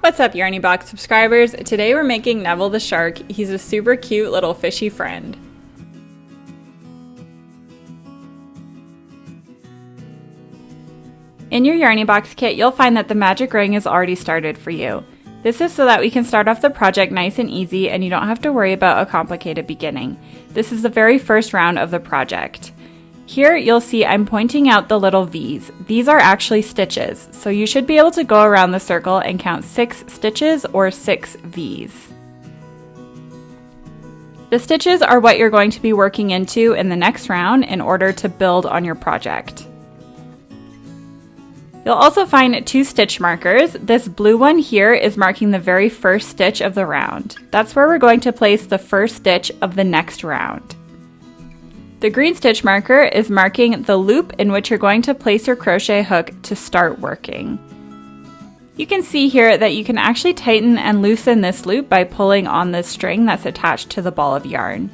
What's up, Yarny Box subscribers? Today we're making Neville the shark. He's a super cute little fishy friend. In your Yarny Box kit, you'll find that the magic ring is already started for you. This is so that we can start off the project nice and easy and you don't have to worry about a complicated beginning. This is the very first round of the project. Here you'll see I'm pointing out the little V's. These are actually stitches, so you should be able to go around the circle and count 6 stitches or 6 V's. The stitches are what you're going to be working into in the next round in order to build on your project. You'll also find 2 stitch markers. This blue one here is marking the very first stitch of the round. That's where we're going to place the first stitch of the next round. The green stitch marker is marking the loop in which you're going to place your crochet hook to start working. You can see here that you can actually tighten and loosen this loop by pulling on this string that's attached to the ball of yarn.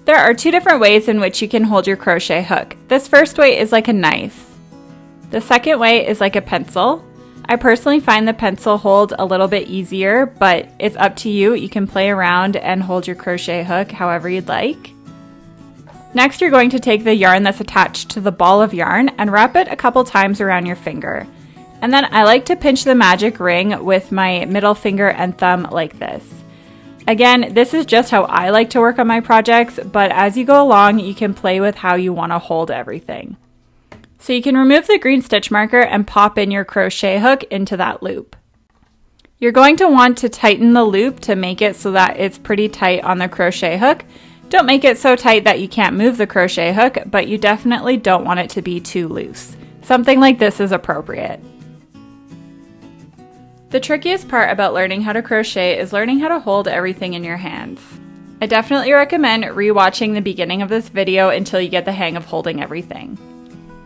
There are 2 different ways in which you can hold your crochet hook. This first way is like a knife. The second way is like a pencil. I personally find the pencil hold a little bit easier, but it's up to you. You can play around and hold your crochet hook however you'd like. Next, you're going to take the yarn that's attached to the ball of yarn and wrap it a couple times around your finger. And then I like to pinch the magic ring with my middle finger and thumb like this. Again, this is just how I like to work on my projects, but as you go along, you can play with how you want to hold everything. So you can remove the green stitch marker and pop in your crochet hook into that loop. You're going to want to tighten the loop to make it so that it's pretty tight on the crochet hook. Don't make it so tight that you can't move the crochet hook, but you definitely don't want it to be too loose. Something like this is appropriate. The trickiest part about learning how to crochet is learning how to hold everything in your hands. I definitely recommend rewatching the beginning of this video until you get the hang of holding everything.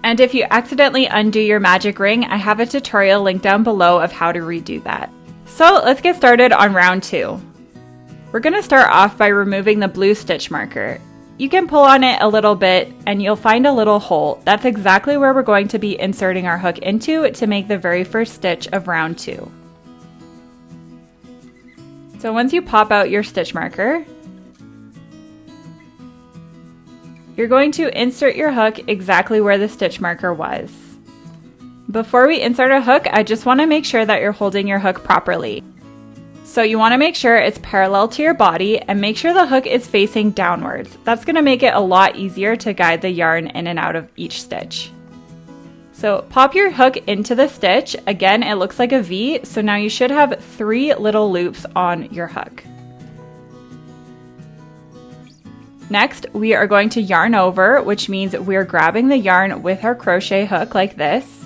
And if you accidentally undo your magic ring, I have a tutorial linked down below of how to redo that. So let's get started on round 2. We're going to start off by removing the blue stitch marker. You can pull on it a little bit and you'll find a little hole. That's exactly where we're going to be inserting our hook into to make the very first stitch of round 2. So once you pop out your stitch marker, you're going to insert your hook exactly where the stitch marker was. Before we insert a hook, I just want to make sure that you're holding your hook properly. So you want to make sure it's parallel to your body and make sure the hook is facing downwards. That's going to make it a lot easier to guide the yarn in and out of each stitch. So pop your hook into the stitch. Again, it looks like a V, so now you should have 3 little loops on your hook. Next, we are going to yarn over, which means we're grabbing the yarn with our crochet hook like this,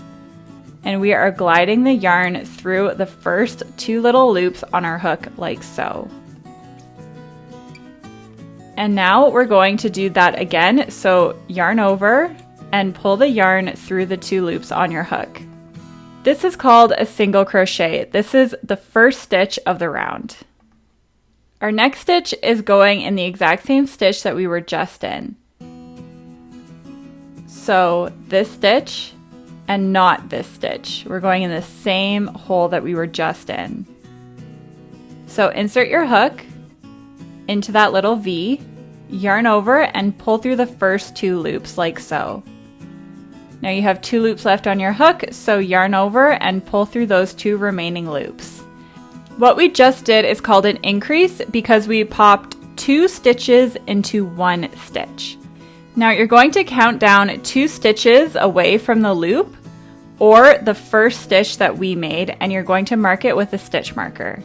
and we are gliding the yarn through the first 2 little loops on our hook like so. And now we're going to do that again, so yarn over and pull the yarn through the 2 loops on your hook. This is called a single crochet. This is the first stitch of the round. Our next stitch is going in the exact same stitch that we were just in. So this stitch and not this stitch. We're going in the same hole that we were just in. So insert your hook into that little V, yarn over and pull through the first 2 loops like so. Now you have 2 loops left on your hook, so yarn over and pull through those 2 remaining loops. What we just did is called an increase because we popped 2 stitches into 1 stitch. Now you're going to count down 2 stitches away from the loop or the first stitch that we made, and you're going to mark it with a stitch marker.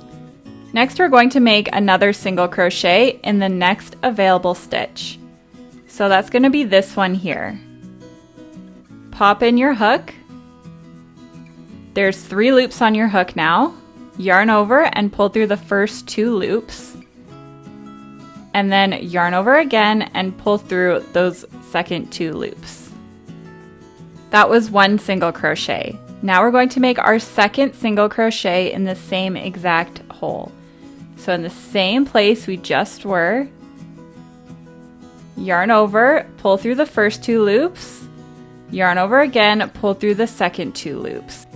Next, we're going to make another single crochet in the next available stitch. So that's going to be this one here. Pop in your hook. There's 3 loops on your hook now. Yarn over and pull through the first 2 loops. And then yarn over again and pull through those second 2 loops. That was 1 single crochet. Now we're going to make our second single crochet in the same exact hole. So in the same place we just were, yarn over, pull through the first 2 loops, Yarn over again, pull through the second 2 loops.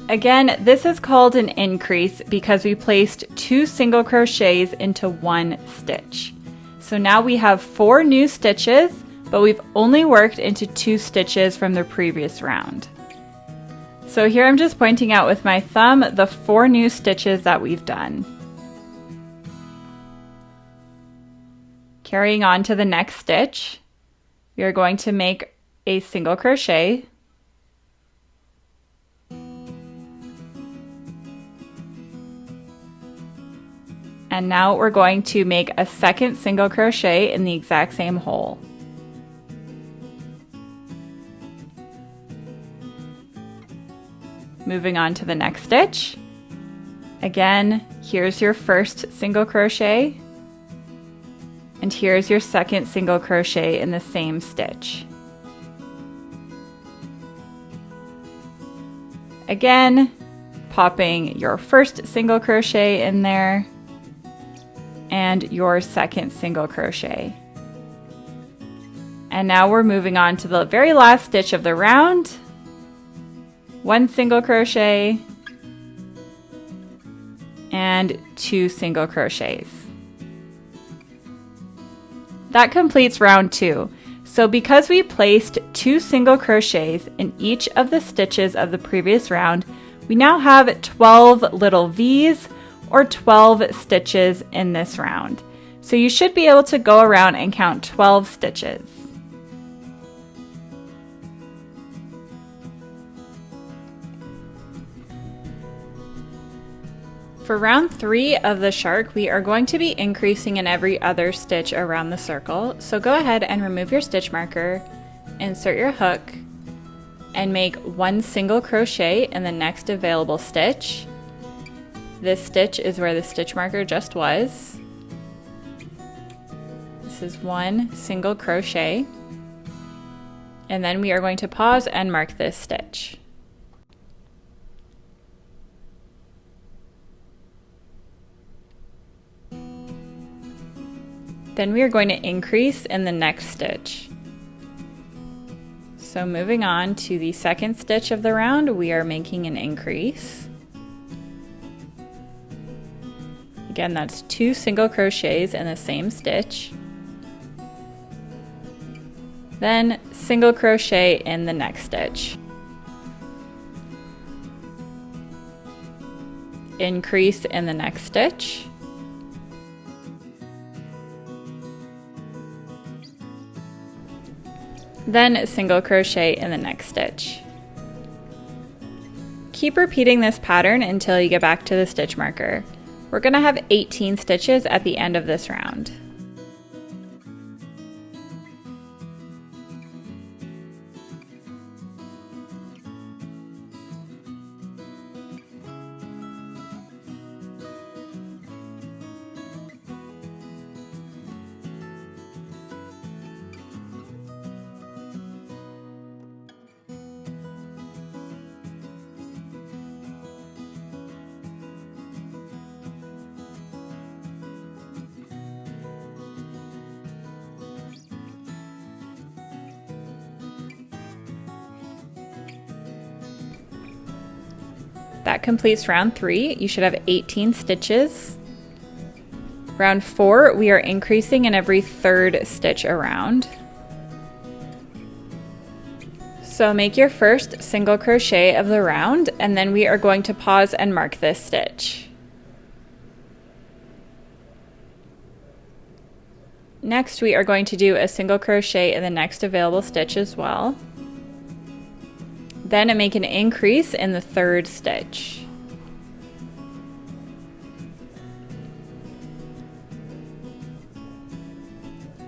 Again, this is called an increase because we placed 2 single crochets into 1 stitch. So now we have 4 new stitches, but we've only worked into 2 stitches from the previous round. So here I'm just pointing out with my thumb the 4 new stitches that we've done. Carrying on to the next stitch, we are going to make a single crochet, and now we're going to make a second single crochet in the exact same hole. Moving on to the next stitch. Again, here's your first single crochet, and here's your second single crochet in the same stitch. Again, popping your first single crochet in there and your second single crochet. And now we're moving on to the very last stitch of the round. 1 single crochet and 2 single crochets. That completes round 2. So because we placed 2 single crochets in each of the stitches of the previous round, we now have 12 little V's or 12 stitches in this round. So you should be able to go around and count 12 stitches. For round 3 of the shark, we are going to be increasing in every other stitch around the circle. So go ahead and remove your stitch marker, insert your hook, and make 1 single crochet in the next available stitch. This stitch is where the stitch marker just was. This is 1 single crochet. And then we are going to pause and mark this stitch. Then we are going to increase in the next stitch. So moving on to the second stitch of the round, we are making an increase. Again, that's 2 single crochets in the same stitch. Then single crochet in the next stitch. Increase in the next stitch. Then single crochet in the next stitch. Keep repeating this pattern until you get back to the stitch marker. We're going to have 18 stitches at the end of this round. That completes round 3. You should have 18 stitches. Round 4, we are increasing in every third stitch around. So make your first single crochet of the round, and then we are going to pause and mark this stitch. Next, we are going to do a single crochet in the next available stitch as well. Then make an increase in the third stitch.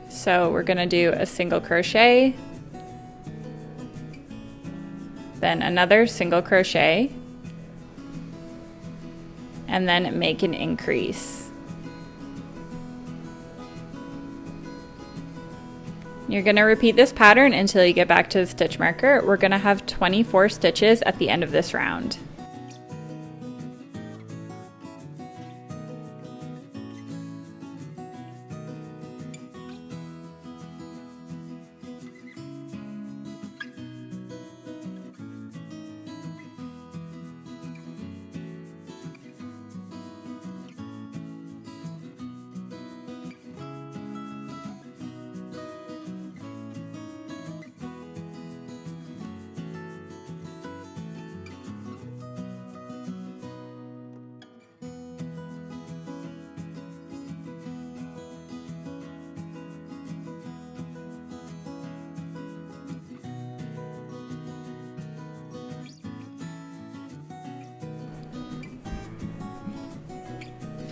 So we're going to do a single crochet, then another single crochet, and then make an increase. You're going to repeat this pattern until you get back to the stitch marker. We're going to have 24 stitches at the end of this round.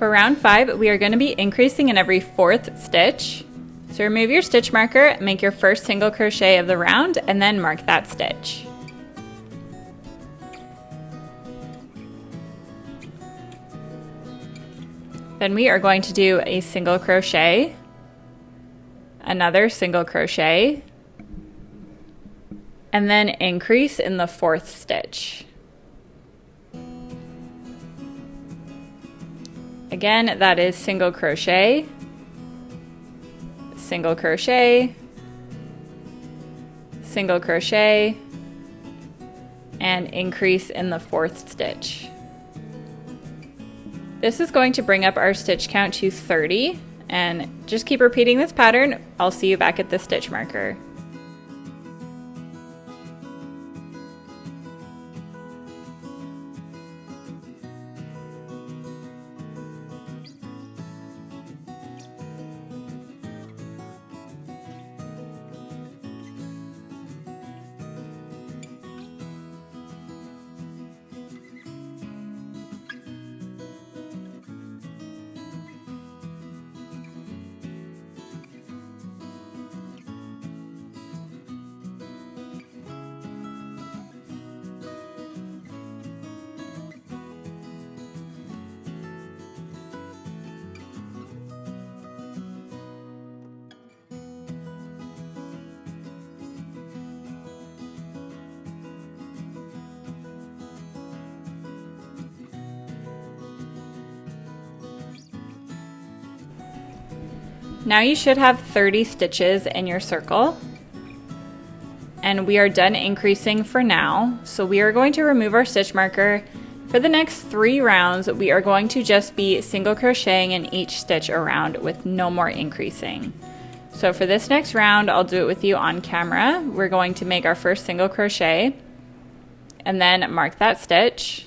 For round 5, we are going to be increasing in every 4th stitch. So remove your stitch marker, make your first single crochet of the round, and then mark that stitch. Then we are going to do a single crochet, another single crochet, and then increase in the 4th stitch. Again, that is single crochet, single crochet, single crochet, and increase in the 4th stitch. This is going to bring up our stitch count to 30, and just keep repeating this pattern. I'll see you back at the stitch marker. Now you should have 30 stitches in your circle, and we are done increasing for now. So we are going to remove our stitch marker. For the next 3 rounds, we are going to just be single crocheting in each stitch around with no more increasing. So for this next round, I'll do it with you on camera. We're going to make our first single crochet and then mark that stitch.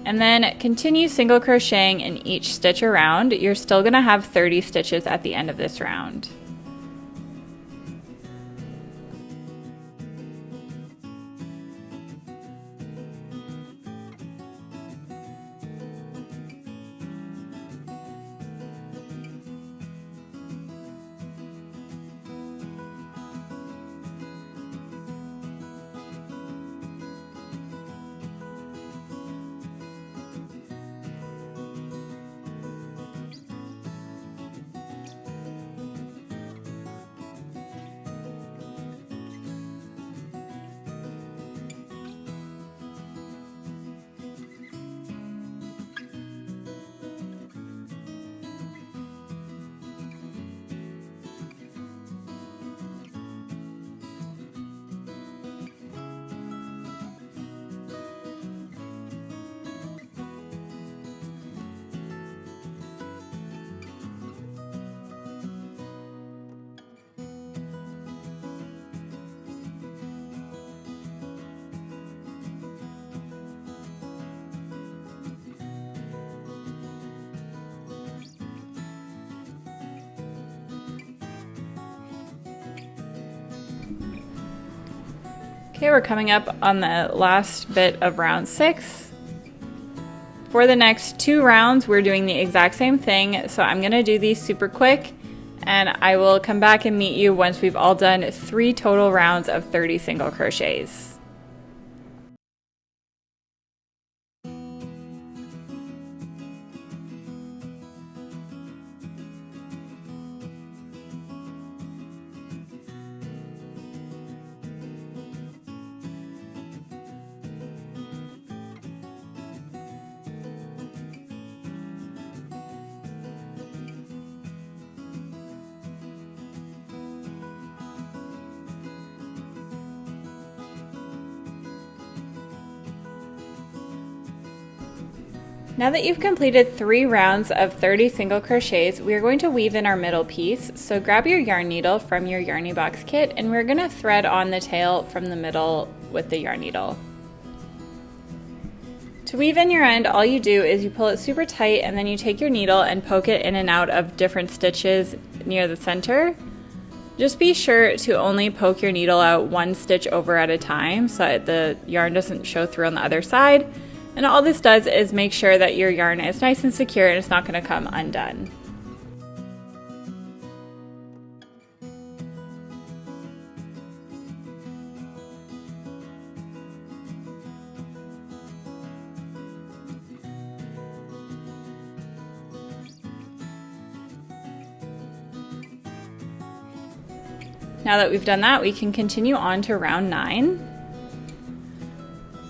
And then continue single crocheting in each stitch around. You're still going to have 30 stitches at the end of this round. Okay, we're coming up on the last bit of round 6. For the next 2 rounds, we're doing the exact same thing, so I'm gonna do these super quick, and I will come back and meet you once we've all done 3 total rounds of 30 single crochets. Now that you've completed 3 rounds of 30 single crochets, we are going to weave in our middle piece. So grab your yarn needle from your Yarny Box kit, and we're going to thread on the tail from the middle with the yarn needle. To weave in your end, all you do is you pull it super tight, and then you take your needle and poke it in and out of different stitches near the center. Just be sure to only poke your needle out 1 stitch over at a time so that the yarn doesn't show through on the other side. And all this does is make sure that your yarn is nice and secure and it's not going to come undone. Now that we've done that, we can continue on to round 9.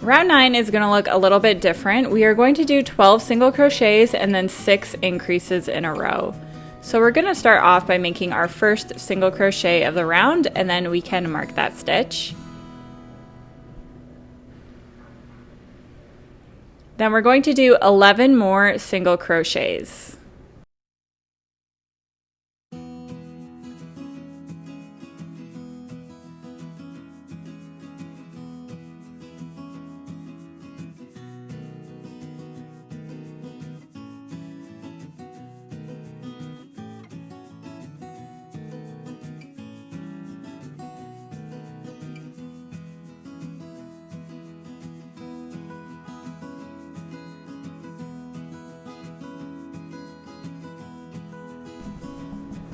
Round 9 is going to look a little bit different. We are going to do 12 single crochets and then 6 increases in a row. So we're going to start off by making our first single crochet of the round, and then we can mark that stitch. Then we're going to do 11 more single crochets.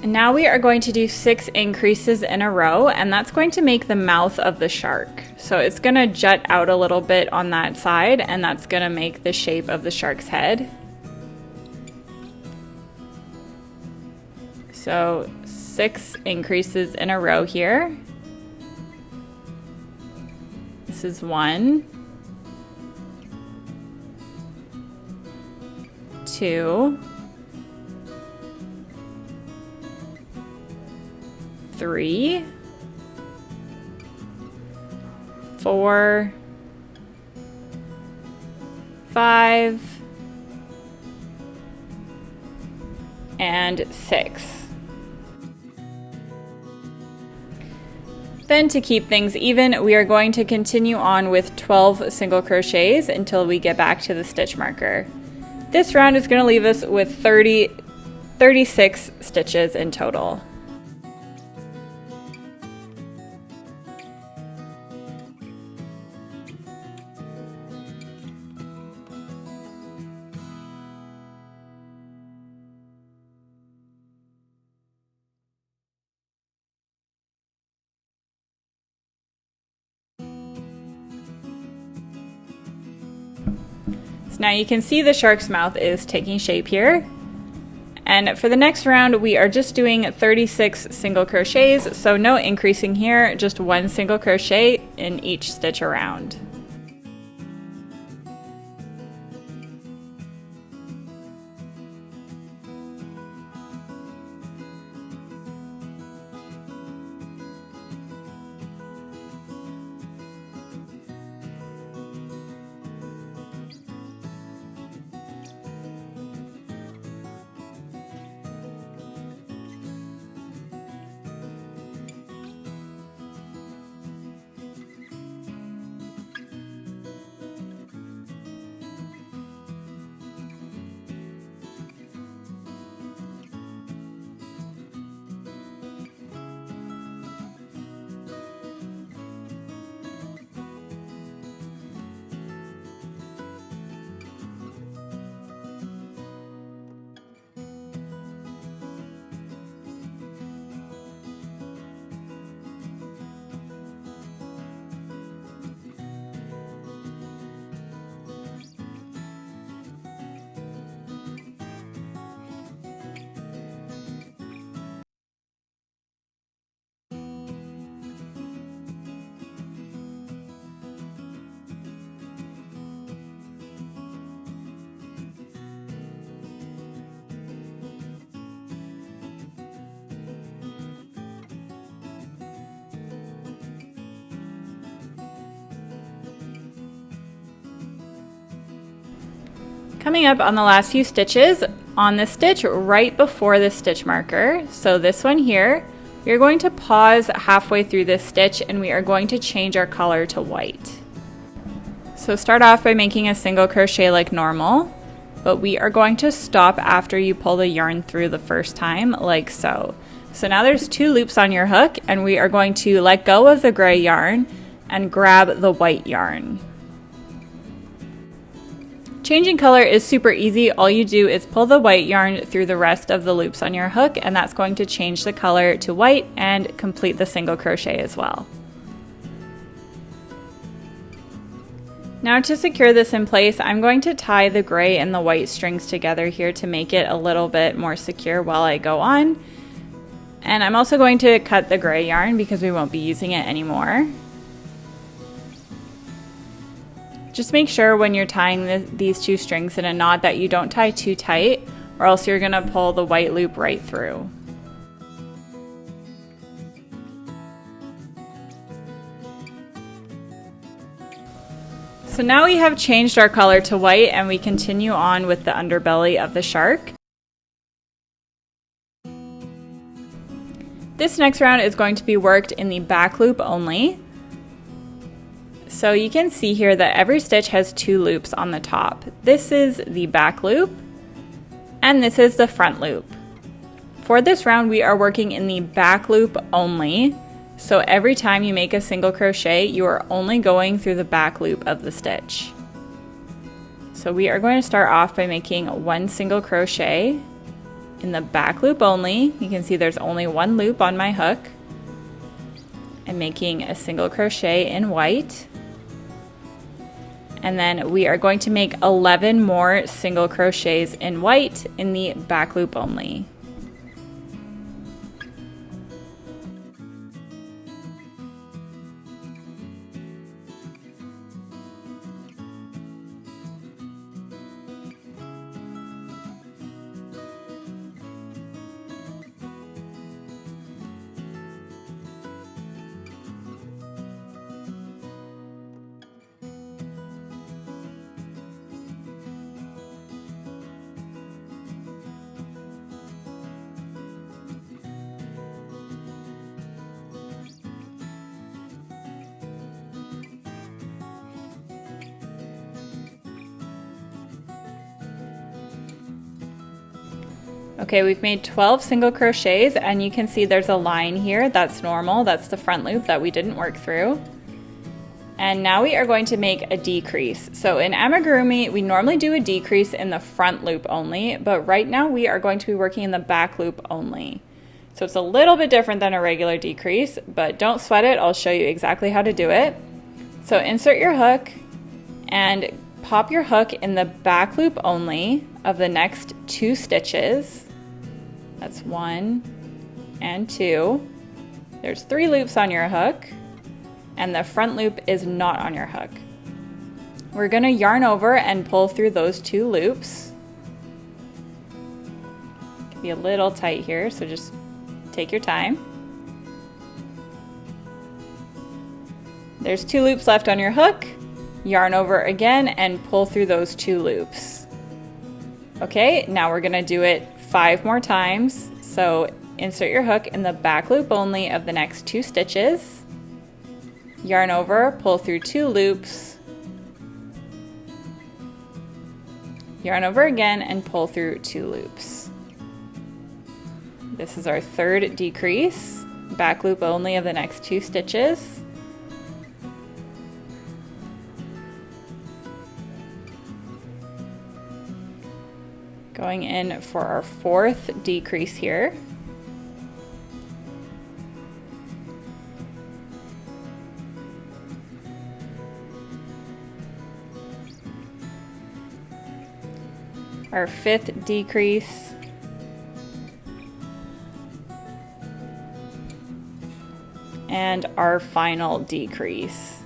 And now we are going to do 6 increases in a row, and that's going to make the mouth of the shark. So it's going to jut out a little bit on that side, and that's going to make the shape of the shark's head. So 6 increases in a row here. This is 1, 2, 3, 4, 5, and 6. Then to keep things even, we are going to continue on with 12 single crochets until we get back to the stitch marker. This round is going to leave us with 36 stitches in total. Now you can see the shark's mouth is taking shape here. And for the next round, we are just doing 36 single crochets, so no increasing here, just 1 single crochet in each stitch around. Coming up on the last few stitches, on the stitch right before the stitch marker, so this one here, we are going to pause halfway through this stitch and we are going to change our color to white. So start off by making a single crochet like normal, but we are going to stop after you pull the yarn through the first time, like so. So now there's 2 loops on your hook and we are going to let go of the gray yarn and grab the white yarn. Changing color is super easy. All you do is pull the white yarn through the rest of the loops on your hook, and that's going to change the color to white and complete the single crochet as well. Now to secure this in place, I'm going to tie the gray and the white strings together here to make it a little bit more secure while I go on. And I'm also going to cut the gray yarn because we won't be using it anymore. Just make sure when you're tying these two strings in a knot that you don't tie too tight, or else you're going to pull the white loop right through. So now we have changed our color to white, and we continue on with the underbelly of the shark. This next round is going to be worked in the back loop only. So you can see here that every stitch has 2 loops on the top. This is the back loop, and this is the front loop. For this round, we are working in the back loop only. So every time you make a single crochet, you are only going through the back loop of the stitch. So we are going to start off by making 1 single crochet in the back loop only. You can see there's only 1 loop on my hook. I'm making a single crochet in white. And then we are going to make 11 more single crochets in white in the back loop only. Okay, we've made 12 single crochets, and you can see there's a line here. That's normal. That's the front loop that we didn't work through. And now we are going to make a decrease. So in amigurumi, we normally do a decrease in the front loop only, but right now we are going to be working in the back loop only. So it's a little bit different than a regular decrease, but don't sweat it. I'll show you exactly how to do it. So insert your hook and pop your hook in the back loop only of the next 2 stitches. That's 1 and 2. There's 3 loops on your hook, and the front loop is not on your hook. We're going to yarn over and pull through those 2 loops. It can be a little tight here, so just take your time. There's 2 loops left on your hook. Yarn over again and pull through those 2 loops. Okay, now we're going to do it 5 more times. So insert your hook in the back loop only of the next 2 stitches. Yarn over, pull through 2 loops. Yarn over again and pull through 2 loops. This is our 3rd decrease. Back loop only of the next 2 stitches. Going in for our 4th decrease here. Our 5th decrease. And our final decrease.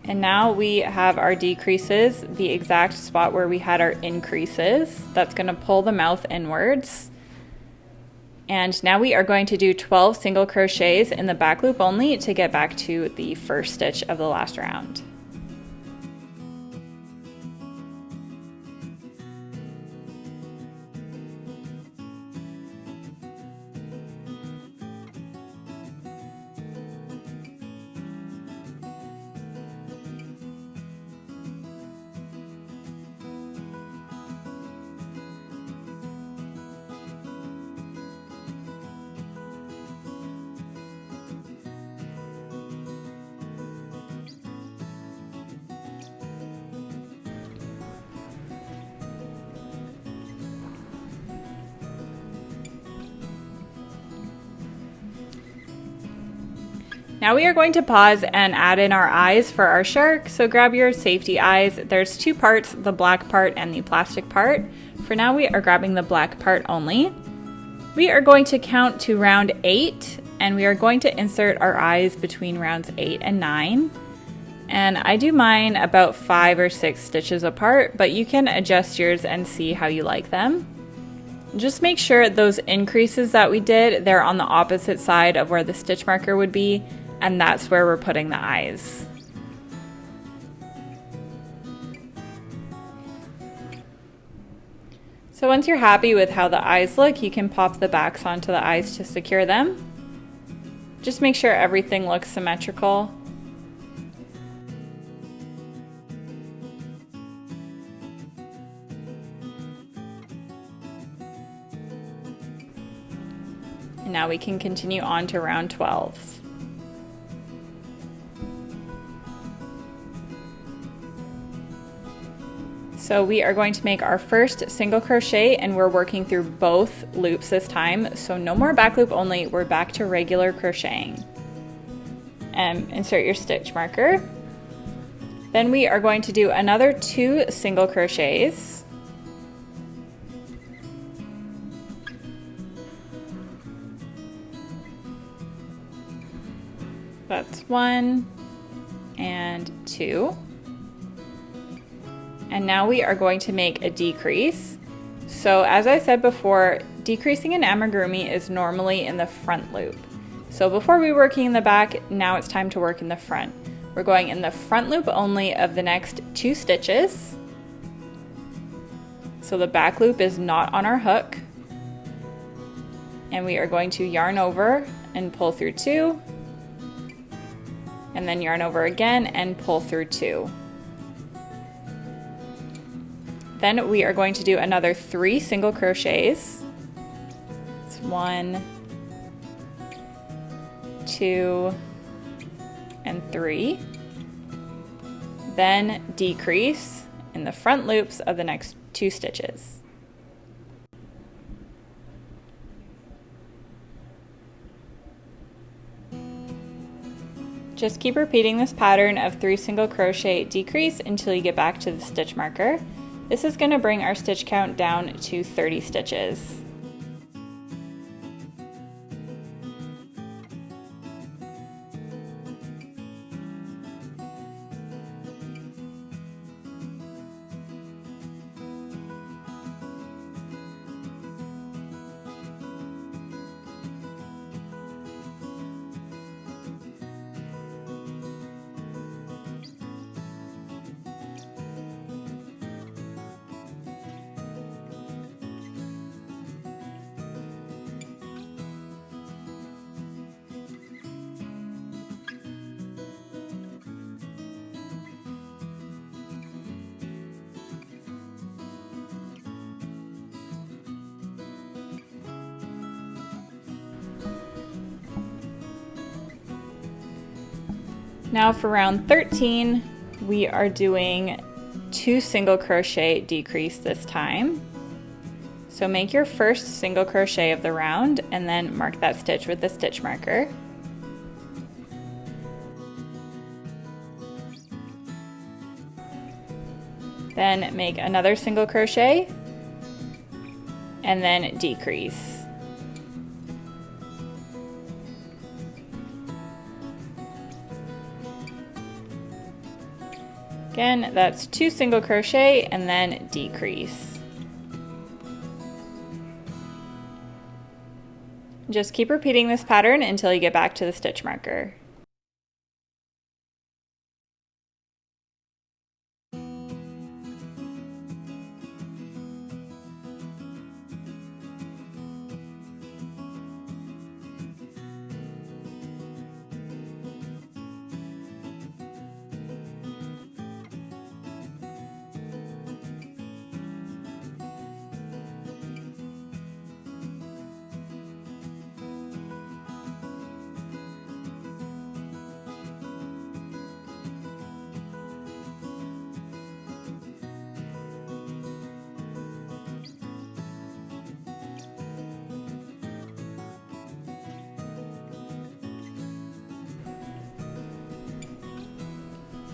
And now we have our decreases, the exact spot where we had our increases. That's going to pull the mouth inwards. And now we are going to do 12 single crochets in the back loop only to get back to the first stitch of the last round. Now we are going to pause and add in our eyes for our shark. So grab your safety eyes. There's two parts, the black part and the plastic part. For now we are grabbing the black part only. We are going to count to round 8 and we are going to insert our eyes between rounds 8 and 9. And I do mine about 5 or 6 stitches apart, but you can adjust yours and see how you like them. Just make sure those increases that we did, they're on the opposite side of where the stitch marker would be, and that's where we're putting the eyes. So once you're happy with how the eyes look, you can pop the backs onto the eyes to secure them. Just make sure everything looks symmetrical. And now we can continue on to round 12. So we are going to make our first single crochet and we're working through both loops this time. So no more back loop only, we're back to regular crocheting. Insert your stitch marker. Then we are going to do another 2 single crochets. That's 1 and 2. And now we are going to make a decrease. So as I said before, decreasing in amigurumi is normally in the front loop. So before we were working in the back, now it's time to work in the front. We're going in the front loop only of the next 2 stitches. So the back loop is not on our hook. And we are going to yarn over and pull through 2. And then yarn over again and pull through 2. Then we are going to do another 3 single crochets. It's 1, 2, and 3. Then decrease in the front loops of the next 2 stitches. Just keep repeating this pattern of 3 single crochet decrease until you get back to the stitch marker. This is going to bring our stitch count down to 30 stitches. Now for round 13, we are doing 2 single crochet decrease this time. So make your first single crochet of the round and then mark that stitch with the stitch marker. Then make another single crochet and then decrease. Again, that's 2 single crochet and then decrease. Just keep repeating this pattern until you get back to the stitch marker.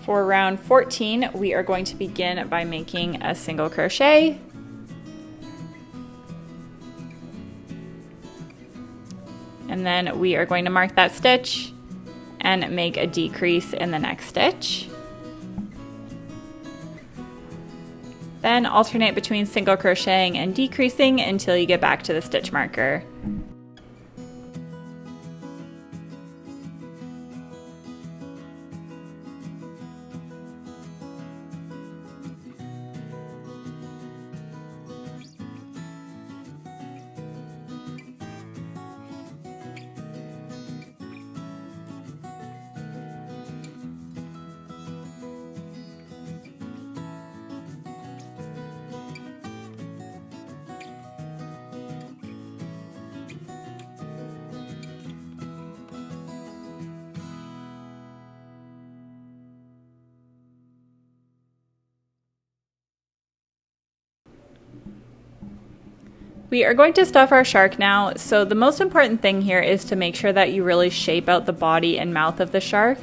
For round 14, we are going to begin by making a single crochet. And then we are going to mark that stitch and make a decrease in the next stitch. Then alternate between single crocheting and decreasing until you get back to the stitch marker. We are going to stuff our shark now, so the most important thing here is to make sure that you really shape out the body and mouth of the shark,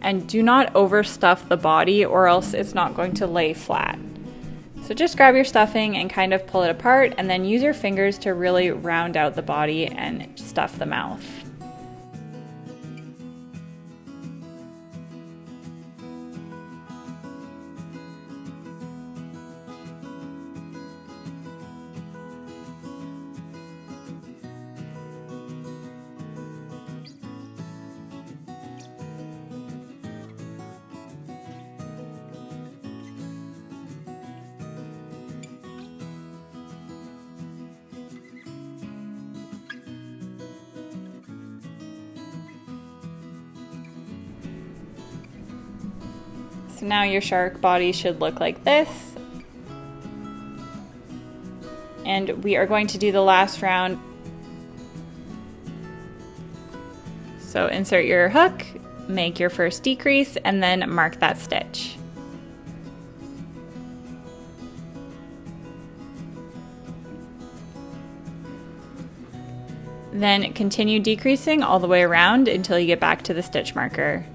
and do not overstuff the body or else it's not going to lay flat. So just grab your stuffing and kind of pull it apart, and then use your fingers to really round out the body and stuff the mouth. So now your shark body should look like this. And we are going to do the last round. So insert your hook, make your first decrease, and then mark that stitch. Then continue decreasing all the way around until you get back to the stitch marker.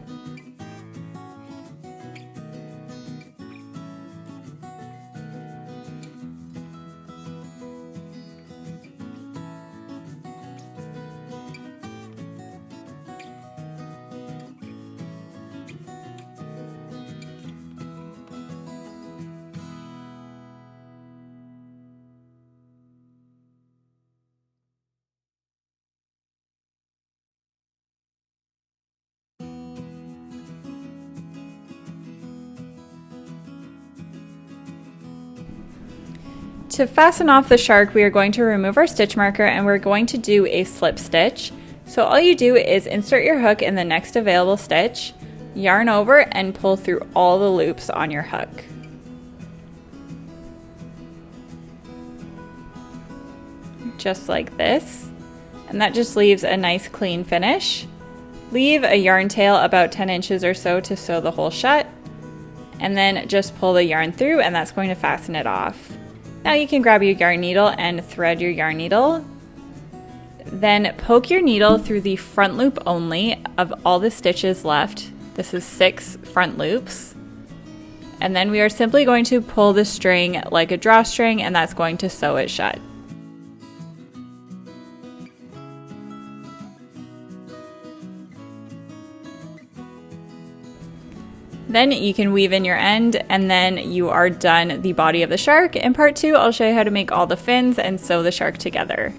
To fasten off the shark, we are going to remove our stitch marker and we're going to do a slip stitch. So all you do is insert your hook in the next available stitch, yarn over, and pull through all the loops on your hook. Just like this. And that just leaves a nice clean finish. Leave a yarn tail about 10 inches or so to sew the hole shut, and then just pull the yarn through, and that's going to fasten it off. Now you can grab your yarn needle and thread your yarn needle. Then poke your needle through the front loop only of all the stitches left. This is 6 front loops. And then we are simply going to pull the string like a drawstring, and that's going to sew it shut. Then you can weave in your end, and then you are done the body of the shark. In part 2, I'll show you how to make all the fins and sew the shark together.